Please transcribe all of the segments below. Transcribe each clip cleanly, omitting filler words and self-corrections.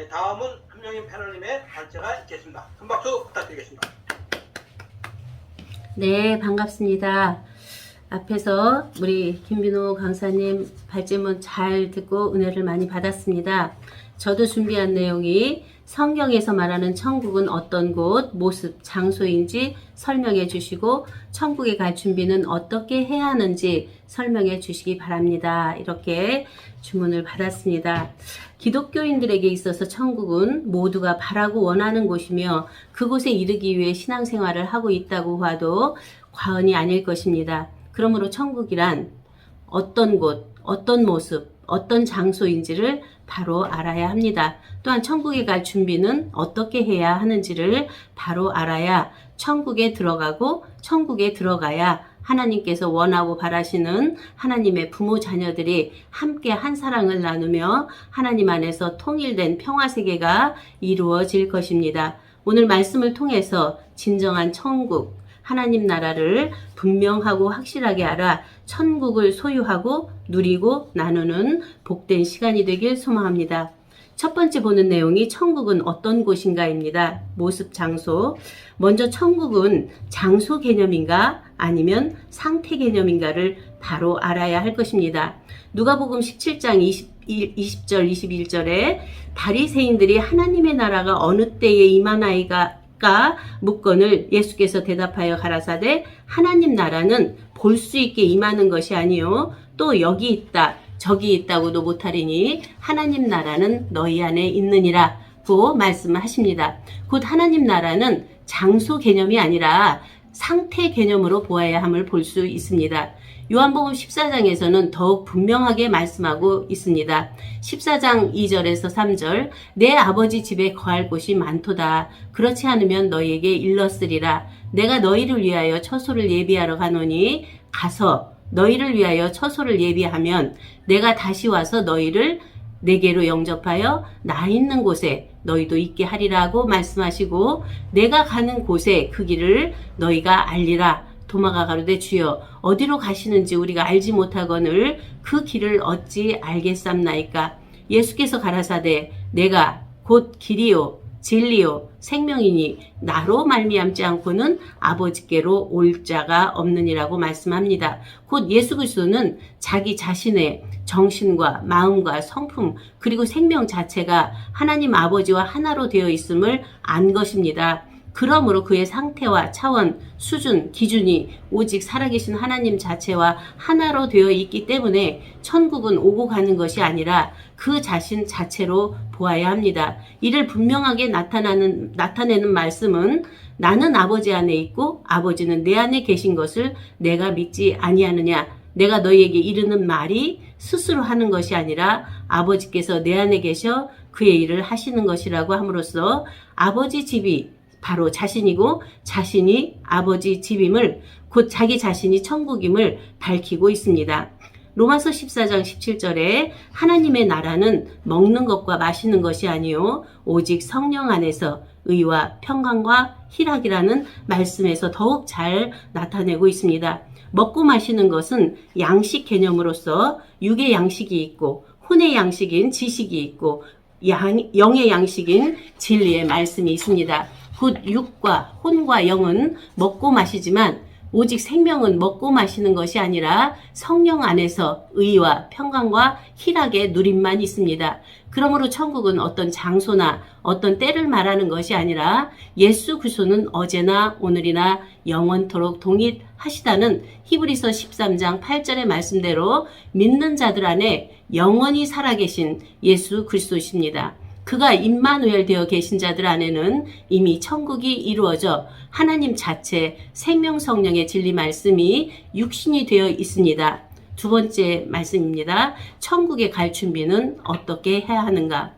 다음은 금영인 패널님의 발제가 있겠습니다. 큰 박수 부탁드리겠습니다. 네, 반갑습니다. 앞에서 우리 김빈호 강사님 발제문 잘 듣고 은혜를 많이 받았습니다. 저도 준비한 내용이 성경에서 말하는 천국은 어떤 곳, 모습, 장소인지 설명해 주시고 천국에 갈 준비는 어떻게 해야 하는지 설명해 주시기 바랍니다. 이렇게 주문을 받았습니다. 기독교인들에게 있어서 천국은 모두가 바라고 원하는 곳이며 그곳에 이르기 위해 신앙생활을 하고 있다고 봐도 과언이 아닐 것입니다. 그러므로 천국이란 어떤 곳, 어떤 모습, 어떤 장소인지를 바로 알아야 합니다. 또한 천국에 갈 준비는 어떻게 해야 하는지를 바로 알아야 천국에 들어가고 천국에 들어가야 하나님께서 원하고 바라시는 하나님의 부모 자녀들이 함께 한 사랑을 나누며 하나님 안에서 통일된 평화세계가 이루어질 것입니다. 오늘 말씀을 통해서 진정한 천국, 하나님 나라를 분명하고 확실하게 알아 천국을 소유하고 누리고 나누는 복된 시간이 되길 소망합니다. 첫 번째 보는 내용이 천국은 어떤 곳인가입니다. 모습, 장소. 먼저 천국은 장소 개념인가 아니면 상태 개념인가를 바로 알아야 할 것입니다. 누가복음 17장 20절 21절에 바리새인들이 하나님의 나라가 어느 때에 임하나이까 묻거늘 예수께서 대답하여 가라사대 하나님 나라는 볼 수 있게 임하는 것이 아니요 또 여기 있다 저기 있다고도 못하리니 하나님 나라는 너희 안에 있느니라고 말씀하십니다. 곧 하나님 나라는 장소 개념이 아니라 상태 개념으로 보아야 함을 볼 수 있습니다. 요한복음 14장에서는 더욱 분명하게 말씀하고 있습니다. 14장 2절에서 3절 내 아버지 집에 거할 곳이 많도다. 그렇지 않으면 너희에게 일렀으리라. 내가 너희를 위하여 처소를 예비하러 가노니 가서 너희를 위하여 처소를 예비하면 내가 다시 와서 너희를 내게로 영접하여 나 있는 곳에 너희도 있게 하리라고 말씀하시고 내가 가는 곳에 그 길을 너희가 알리라. 도마가 가로되 주여 어디로 가시는지 우리가 알지 못하거늘 그 길을 어찌 알겠삼나이까. 예수께서 가라사대 내가 곧 길이요 진리요 생명이니 나로 말미암지 않고는 아버지께로 올 자가 없느니라고 말씀합니다. 곧 예수 그리스도는 자기 자신의 정신과 마음과 성품 그리고 생명 자체가 하나님 아버지와 하나로 되어 있음을 안 것입니다. 그러므로 그의 상태와 차원, 수준, 기준이 오직 살아계신 하나님 자체와 하나로 되어 있기 때문에 천국은 오고 가는 것이 아니라 그 자신 자체로 보아야 합니다. 이를 분명하게 나타내는 말씀은 나는 아버지 안에 있고 아버지는 내 안에 계신 것을 내가 믿지 아니하느냐. 내가 너희에게 이르는 말이 스스로 하는 것이 아니라 아버지께서 내 안에 계셔 그의 일을 하시는 것이라고 함으로써 아버지 집이 바로 자신이고 자신이 아버지 집임을 곧 자기 자신이 천국임을 밝히고 있습니다. 로마서 14장 17절에 하나님의 나라는 먹는 것과 마시는 것이 아니요 오직 성령 안에서 의와 평강과 희락이라는 말씀에서 더욱 잘 나타내고 있습니다. 먹고 마시는 것은 양식 개념으로서 육의 양식이 있고 혼의 양식인 지식이 있고 영의 양식인 진리의 말씀이 있습니다. 곧 육과 혼과 영은 먹고 마시지만 오직 생명은 먹고 마시는 것이 아니라 성령 안에서 의와 평강과 희락의 누림만 있습니다. 그러므로 천국은 어떤 장소나 어떤 때를 말하는 것이 아니라 예수 그리스도는 어제나 오늘이나 영원토록 동일하시다는 히브리서 13장 8절의 말씀대로 믿는 자들 안에 영원히 살아계신 예수 그리스도십니다. 그가 임마누엘 되어 계신 자들 안에는 이미 천국이 이루어져 하나님 자체 생명 성령의 진리 말씀이 육신이 되어 있습니다. 두 번째 말씀입니다. 천국에 갈 준비는 어떻게 해야 하는가?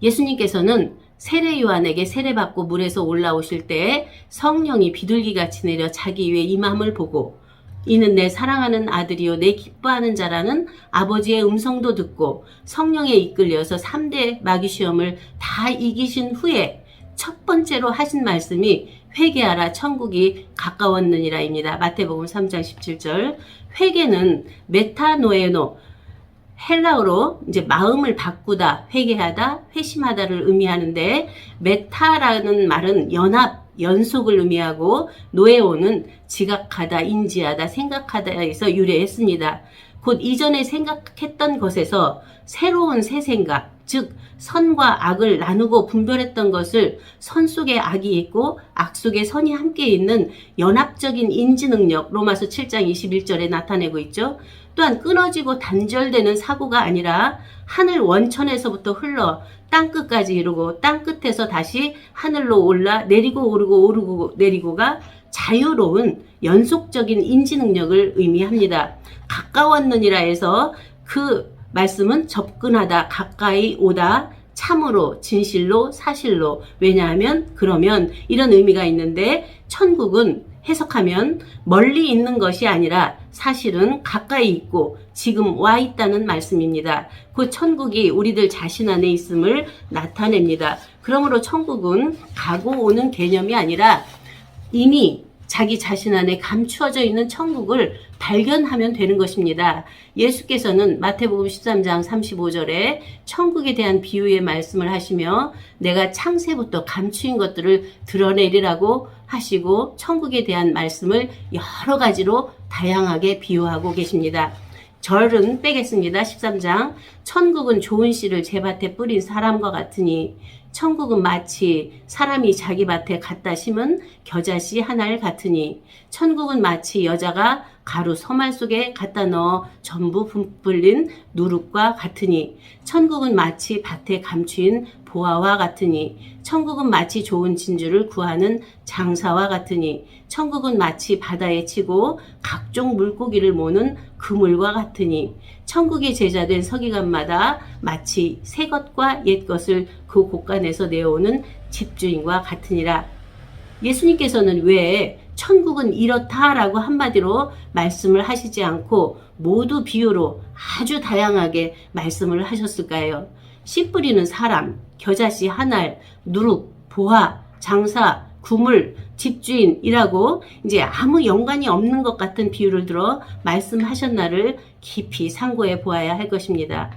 예수님께서는 세례 요한에게 세례받고 물에서 올라오실 때 성령이 비둘기같이 내려 자기 위에 임함을 보고 이는 내 사랑하는 아들이요 내 기뻐하는 자라는 아버지의 음성도 듣고 성령에 이끌려서 3대 마귀시험을 다 이기신 후에 첫 번째로 하신 말씀이 회개하라 천국이 가까웠느니라입니다. 마태복음 3장 17절. 회개는 메타노에노 헬라어로 이제 마음을 바꾸다, 회개하다, 회심하다를 의미하는데 메타라는 말은 연합, 연속을 의미하고 노에오는 지각하다, 인지하다, 생각하다에서 유래했습니다. 곧 이전에 생각했던 것에서 새로운 새 생각, 즉 선과 악을 나누고 분별했던 것을 선 속에 악이 있고 악 속에 선이 함께 있는 연합적인 인지 능력, 로마서 7장 21절에 나타내고 있죠. 또한 끊어지고 단절되는 사고가 아니라 하늘 원천에서부터 흘러 땅끝까지 이루고 땅끝에서 다시 하늘로 올라 내리고 오르고 오르고 내리고가 자유로운 연속적인 인지 능력을 의미합니다. 가까웠느니라 해서 그 말씀은 접근하다, 가까이 오다, 참으로, 진실로, 사실로. 왜냐하면 그러면 이런 의미가 있는데 천국은 해석하면 멀리 있는 것이 아니라 사실은 가까이 있고 지금 와 있다는 말씀입니다. 그 천국이 우리들 자신 안에 있음을 나타냅니다. 그러므로 천국은 가고 오는 개념이 아니라 이미 자기 자신 안에 감추어져 있는 천국을 발견하면 되는 것입니다. 예수께서는 마태복음 13장 35절에 천국에 대한 비유의 말씀을 하시며 내가 창세부터 감추인 것들을 드러내리라고 하시고 천국에 대한 말씀을 여러 가지로 다양하게 비유하고 계십니다. 절은 빼겠습니다. 13장 천국은 좋은 씨를 제 밭에 뿌린 사람과 같으니 천국은 마치 사람이 자기 밭에 갖다 심은 겨자씨 하나를 같으니 천국은 마치 여자가 가루 서말 속에 갖다 넣어 전부 불린 누룩과 같으니 천국은 마치 밭에 감추인 보화와 같으니 천국은 마치 좋은 진주를 구하는 장사와 같으니 천국은 마치 바다에 치고 각종 물고기를 모는 그물과 같으니 천국의 제자된 서기관마다 마치 새 것과 옛 것을 그 곳간에서 내어오는 집주인과 같으니라. 예수님께서는 왜 천국은 이렇다라고 한마디로 말씀을 하시지 않고 모두 비유로 아주 다양하게 말씀을 하셨을까요? 씨 뿌리는 사람, 겨자씨 한 알, 누룩, 보화, 장사, 구물, 집주인이라고 이제 아무 연관이 없는 것 같은 비유를 들어 말씀하셨나를 깊이 상고해 보아야 할 것입니다.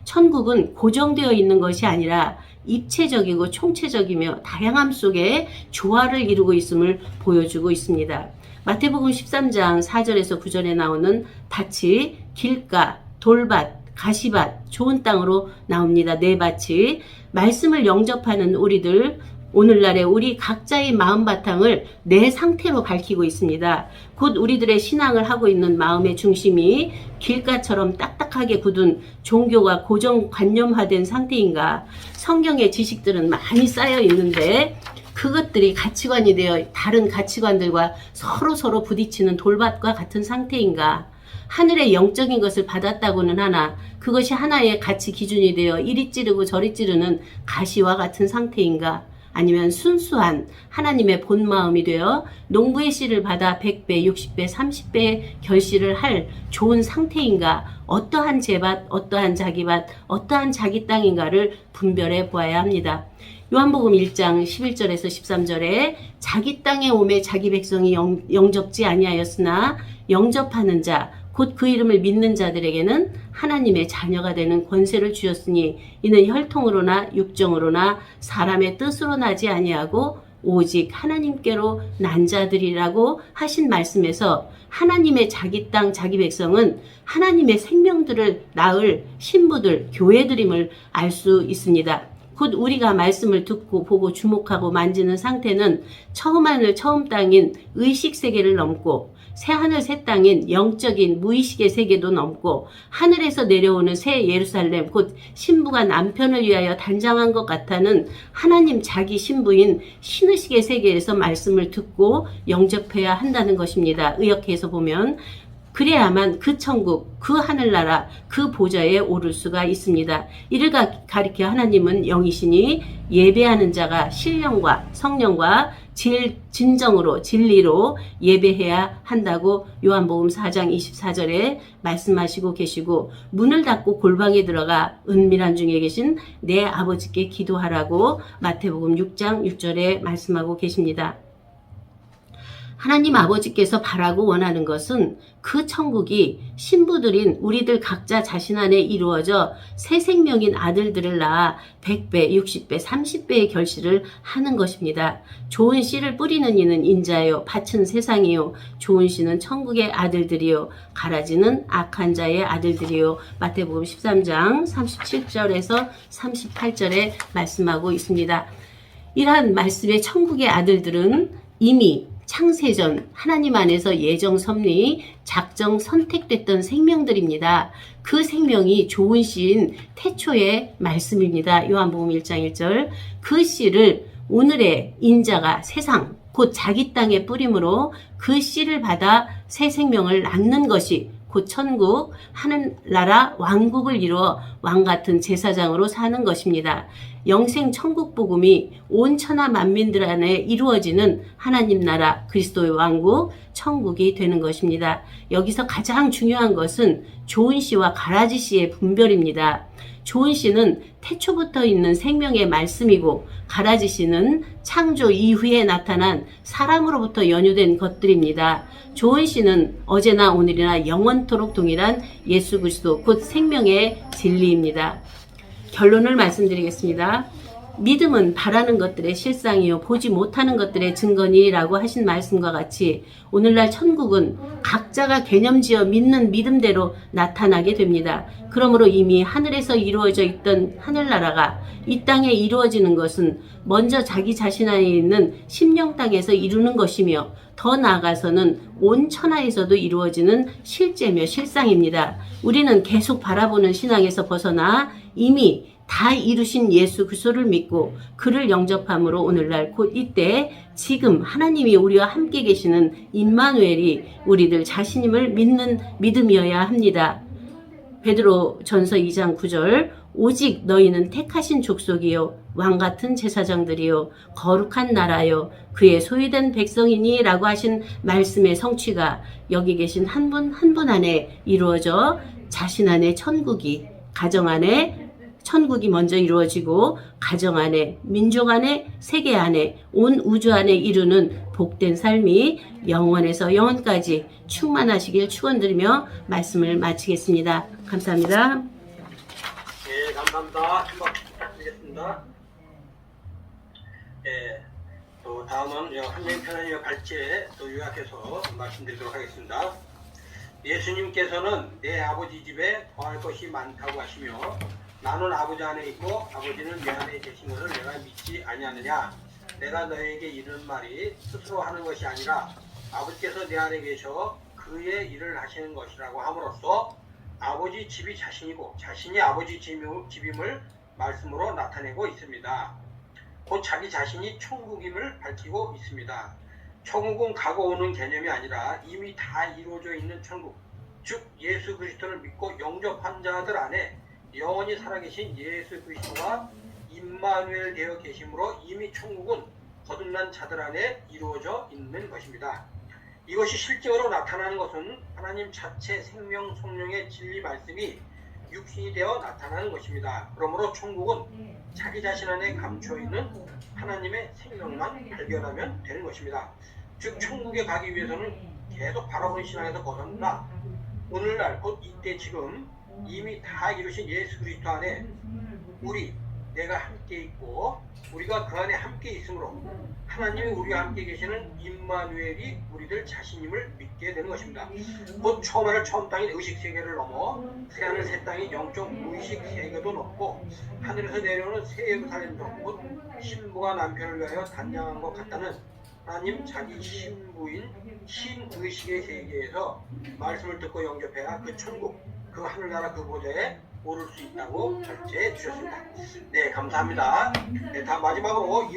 천국은 고정되어 있는 것이 아니라 입체적이고 총체적이며 다양함 속에 조화를 이루고 있음을 보여주고 있습니다. 마태복음 13장 4절에서 9절에 나오는 밭이 길가, 돌밭, 가시밭, 좋은 땅으로 나옵니다. 네 밭이 말씀을 영접하는 우리들, 오늘날의 우리 각자의 마음 바탕을 내 상태로 밝히고 있습니다. 곧 우리들의 신앙을 하고 있는 마음의 중심이 길가처럼 딱딱하게 굳은 종교가 고정관념화된 상태인가? 성경의 지식들은 많이 쌓여 있는데 그것들이 가치관이 되어 다른 가치관들과 서로 부딪히는 돌밭과 같은 상태인가? 하늘의 영적인 것을 받았다고는 하나 그것이 하나의 가치 기준이 되어 이리 찌르고 저리 찌르는 가시와 같은 상태인가? 아니면 순수한 하나님의 본 마음이 되어 농부의 씨를 받아 100배, 60배, 30배 결실을 할 좋은 상태인가? 어떠한 제밭, 어떠한 자기밭, 어떠한 자기 땅인가를 분별해 보아야 합니다. 요한복음 1장 11절에서 13절에 자기 땅에 오매 자기 백성이 영접지 아니하였으나 영접하는 자 곧 그 이름을 믿는 자들에게는 하나님의 자녀가 되는 권세를 주셨으니 이는 혈통으로나 육정으로나 사람의 뜻으로 나지 아니하고 오직 하나님께로 난 자들이라고 하신 말씀에서 하나님의 자기 땅 자기 백성은 하나님의 생명들을 낳을 신부들 교회들임을 알 수 있습니다. 곧 우리가 말씀을 듣고 보고 주목하고 만지는 상태는 처음 하늘 처음 땅인 의식 세계를 넘고 새하늘 새 땅인 영적인 무의식의 세계도 넘고 하늘에서 내려오는 새 예루살렘 곧 신부가 남편을 위하여 단장한 것 같다는 하나님 자기 신부인 신의식의 세계에서 말씀을 듣고 영접해야 한다는 것입니다. 의역해서 보면 그래야만 그 천국, 그 하늘나라, 그 보좌에 오를 수가 있습니다. 이를 가리켜 하나님은 영이시니 예배하는 자가 신령과 성령과 진정으로 진리로 예배해야 한다고 요한복음 4장 24절에 말씀하시고 계시고 문을 닫고 골방에 들어가 은밀한 중에 계신 내 아버지께 기도하라고 마태복음 6장 6절에 말씀하고 계십니다. 하나님 아버지께서 바라고 원하는 것은 그 천국이 신부들인 우리들 각자 자신 안에 이루어져 새 생명인 아들들을 낳아 100배, 60배, 30배의 결실을 하는 것입니다. 좋은 씨를 뿌리는 이는 인자요, 밭은 세상이요, 좋은 씨는 천국의 아들들이요, 가라지는 악한 자의 아들들이요. 마태복음 13장 37절에서 38절에 말씀하고 있습니다. 이러한 말씀의 천국의 아들들은 이미 창세전 하나님 안에서 예정 섭리 작정 선택됐던 생명들입니다. 그 생명이 좋은 씨인 태초의 말씀입니다. 요한복음 1장 1절. 그 씨를 오늘의 인자가 세상 곧 자기 땅에 뿌림으로 그 씨를 받아 새 생명을 낳는 것이 곧 천국, 하늘나라 왕국을 이루어 왕같은 제사장으로 사는 것입니다. 영생 천국 복음이 온 천하 만민들 안에 이루어지는 하나님 나라 그리스도의 왕국, 천국이 되는 것입니다. 여기서 가장 중요한 것은 좋은 씨와 가라지 씨의 분별입니다. 좋은 씨는 태초부터 있는 생명의 말씀이고 가라지 씨는 창조 이후에 나타난 사랑으로부터 연유된 것들입니다. 좋은 씨는 어제나 오늘이나 영원토록 동일한 예수 그리스도 곧 생명의 진리입니다. 결론을 말씀드리겠습니다. 믿음은 바라는 것들의 실상이요 보지 못하는 것들의 증거니라고 하신 말씀과 같이 오늘날 천국은 각자가 개념지어 믿는 믿음대로 나타나게 됩니다. 그러므로 이미 하늘에서 이루어져 있던 하늘나라가 이 땅에 이루어지는 것은 먼저 자기 자신 안에 있는 심령 땅에서 이루는 것이며 더 나아가서는 온 천하에서도 이루어지는 실제며 실상입니다. 우리는 계속 바라보는 신앙에서 벗어나 이미 다 이루신 예수 그리스도를 믿고 그를 영접함으로 오늘날 곧 이때 지금 하나님이 우리와 함께 계시는 임마누엘이 우리들 자신임을 믿는 믿음이어야 합니다. 베드로 전서 2장 9절 오직 너희는 택하신 족속이요 왕같은 제사장들이요 거룩한 나라요 그의 소유된 백성이니 라고 하신 말씀의 성취가 여기 계신 한 분 한 분 안에 이루어져 자신 안에 천국이 가정 안에 천국이 먼저 이루어지고 가정 안에 민족 안에 세계 안에 온 우주 안에 이루는 복된 삶이 영원에서 영원까지 충만하시길 축원드리며 말씀을 마치겠습니다. 감사합니다. 네, 감사합니다. 한번 부탁드리겠습니다. 네, 또 다음은 한명 편안히의 발제 또 요약해서 말씀드리도록 하겠습니다. 예수님께서는 내 아버지 집에 더할 것이 많다고 하시며 나는 아버지 안에 있고 아버지는 내 안에 계신 것을 내가 믿지 아니하느냐. 내가 너에게 이르는 말이 스스로 하는 것이 아니라 아버지께서 내 안에 계셔 그의 일을 하시는 것이라고 함으로써 아버지 집이 자신이고 자신이 아버지 집임을 말씀으로 나타내고 있습니다. 곧 자기 자신이 천국임을 밝히고 있습니다. 천국은 가고 오는 개념이 아니라 이미 다 이루어져 있는 천국, 즉 예수 그리스도를 믿고 영접한 자들 안에 영원히 살아계신 예수 그리스도와 임마누엘 되어 계심으로 이미 천국은 거듭난 자들 안에 이루어져 있는 것입니다. 이것이 실제로 나타나는 것은 하나님 자체 생명 성령의 진리 말씀이 육신이 되어 나타나는 것입니다. 그러므로 천국은 자기 자신 안에 감춰있는 하나님의 생명만 발견하면 되는 것입니다. 즉 천국에 가기 위해서는 계속 바라보는 신앙에서 벗어나 오늘날 곧 이때 지금 이미 다 이루신 예수 그리스도 안에 내가 함께 있고 우리가 그 안에 함께 있으므로 하나님이 우리와 함께 계시는 임마누엘이 우리들 자신임을 믿게 되는 것입니다. 곧 처음 땅인 의식세계를 넘어 새하늘 새 땅인 영적 무의식 세계도 넘고 하늘에서 내려오는 새 예루살렘도 곧 신부가 남편을 위하여 단장한 것 같다는 하나님 자기 신부인 신의식의 세계에서 말씀을 듣고 영접해야 그 천국 그 하늘나라 그 보좌에 오를 수 있다고 결제해 주셨습니다. 네, 감사합니다. 네, 다음 마지막으로